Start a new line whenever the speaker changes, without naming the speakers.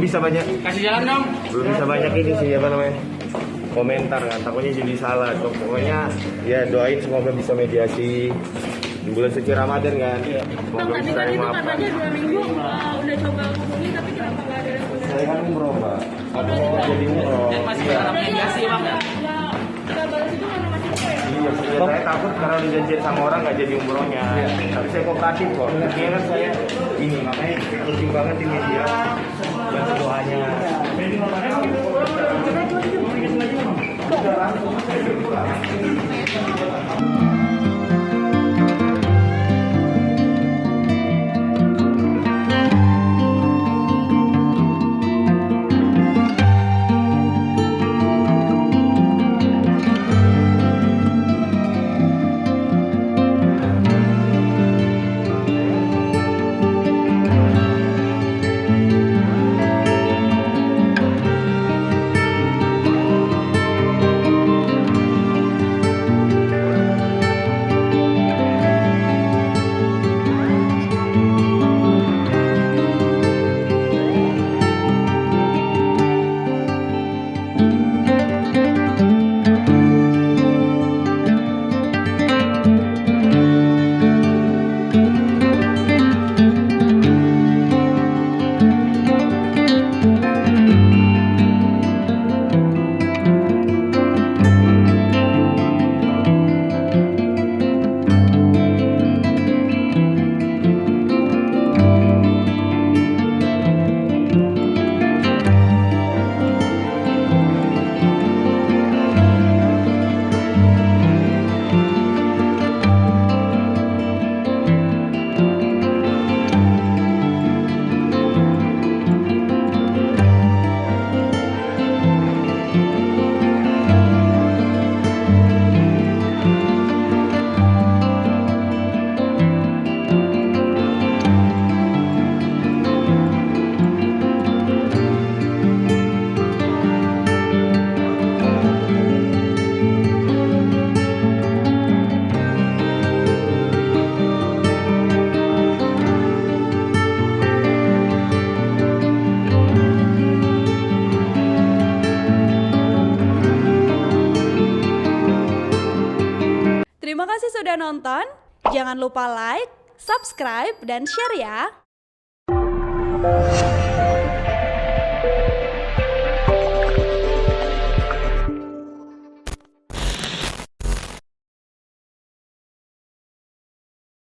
bisa banyak.
Kasih jalan dong.
Belum bisa banyak ini sih apa namanya? Komentar kan, takutnya jadi salah. Pokoknya ya doain semoga bisa mediasi di bulan suci Ramadan kan.
Bang, tadi kan itu katanya 2 minggu udah coba hubungi tapi kenapa nggak ada respon?
Saya kan umroh, Mbak. Aku mau jadi umroh.
Dan masih dalam mediasi bang ya.
Nggak balas itu karena masih apa ya?
Iya, saya takut karena udah janjian sama orang nggak jadi umrohnya. Tapi saya kooperatif kok. Artinya kan saya ini makanya penting banget di media bantu doanya.
Terima kasih sudah nonton. Jangan lupa like, subscribe, dan share ya.